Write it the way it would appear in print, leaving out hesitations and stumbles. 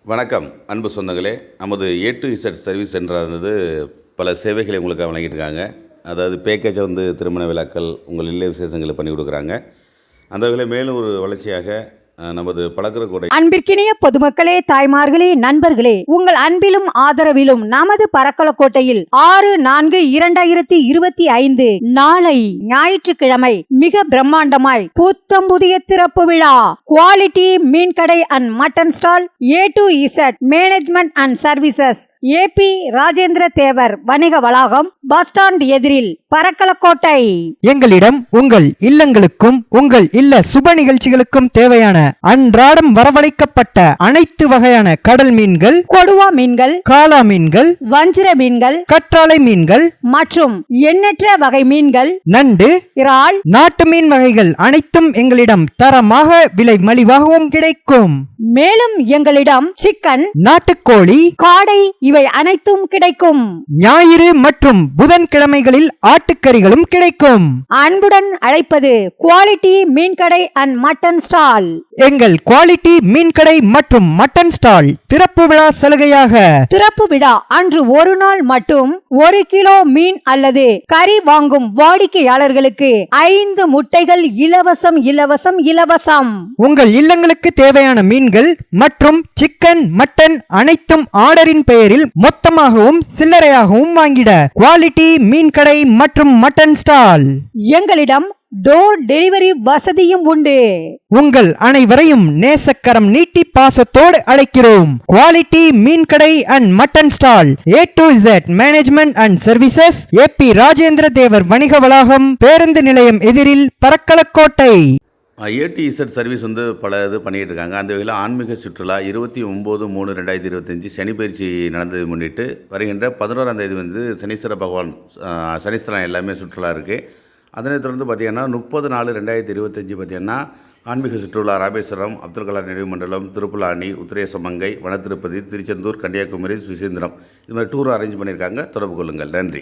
வணக்கம் அன்பு சொந்தங்களே. நமது A to Z சர்வீஸ் சென்டரானது பல சேவைகளை உங்களுக்கு வழங்கிட்டு இருக்காங்க. அதாவது பேக்கேஜை திருமண விழாக்கள், உங்கள் இல்ல விசேஷங்களை பண்ணி கொடுக்குறாங்க. அந்த வகையில் மேலும் ஒரு வளர்ச்சியாக நமது பழக்கரை அன்பிற்கினிய பொதுமக்களே, தாய்மார்களே, நண்பர்களே, உங்கள் அன்பிலும் ஆதரவிலும் நமது பரக்கலக்கோட்டையில் 6/4/2025 நாளை ஞாயிற்றுக்கிழமை மிக பிரம்மாண்டமாய் புத்தம் புதிய திறப்பு விழா. குவாலிட்டி மீன் கடை and mutton stall, A to Z management and services, AP Rajendra Thevar வணிக வளாகம், பஸ் ஸ்டாண்ட் எதிரில், பரக்கலக்கோட்டை. எங்களிடம் உங்கள் இல்லங்களுக்கும் உங்கள் இல்ல சுப நிகழ்ச்சிகளுக்கும் தேவையான அன்றாடம் வரவழைக்கப்பட்ட அனைத்து வகையான கடல் மீன்கள், கொடுவா மீன்கள், காளா மீன்கள், வஞ்சிர மீன்கள், கற்றாழை மீன்கள் மற்றும் எண்ணற்ற வகை மீன்கள், நண்டு, இறால், நாட்டு மீன் வகைகள் அனைத்தும் எங்களிடம் தரமாக விலை மலிவாகவும் கிடைக்கும். மேலும் எங்களிடம் சிக்கன், நாட்டுக்கோழி, காடை இவை அனைத்தும் கிடைக்கும். ஞாயிறு மற்றும் புதன்கிழமைகளில் ஆட்டுக்கறிகளும் கிடைக்கும். அன்புடன் அழைப்பது குவாலிட்டி மீன் கடை அண்ட் மட்டன் ஸ்டால். எங்கள் குவாலிட்டி மீன் கடை மற்றும் மட்டன் ஸ்டால் திறப்பு விழா சலுகையாக, திறப்பு விழா அன்று ஒரு நாள் மட்டும் 1 கிலோ மீன் அல்லது கறி வாங்கும் வாடிக்கையாளர்களுக்கு 5 முட்டைகள் இலவசம் இலவசம் இலவசம். உங்கள் இல்லங்களுக்கு தேவையான மீன்கள் மற்றும் சிக்கன், மட்டன் அனைத்தும் ஆர்டரின் பெயரில் மொத்தமாகவும் சில்லறையாகவும் வாங்கிட குவாலிட்டி மீன் கடை மற்றும் மட்டன் ஸ்டால். எங்களிடம் டோர் டெலிவரி வசதியும் உண்டு. உங்கள் அனைவரையும் நேசக்கரம் நீட்டி பாசத்தோடு அழைக்கிறோம். குவாலிட்டி மீன் கடை and mutton stall, A to Z management and services, AP Rajendra Thevar வணிக வளாகம், பேருந்து நிலையம் எதிரில், Parakkalakottai. A to Z service பல இது பண்ணிகிட்டு இருக்காங்க. அந்த வகையில் ஆன்மீக சுற்றுலா 29/3/2025 சனி பயிற்சி நடந்ததை முன்னிட்டு வருகின்ற 11ஆம் தேதி சனீஸ்வர பகவான் சனீஸ்வரன் எல்லாமே சுற்றுலா இருக்குது. அதனைத் தொடர்ந்து பார்த்திங்கன்னா 30/4/2025 பார்த்திங்கன்னா ஆன்மீக சுற்றுலா ராமேஸ்வரம், அப்துல் கலாம் நினைவு மண்டலம், திருப்புலானி, உத்திரேசமங்கை, வனத்திருப்பதி, திருச்செந்தூர், கன்னியாகுமரி, சுசீந்திரம், இது மாதிரி டூரும் அரேஞ்ச் பண்ணியிருக்காங்க. தொடர்பு கொள்ளுங்கள். நன்றி.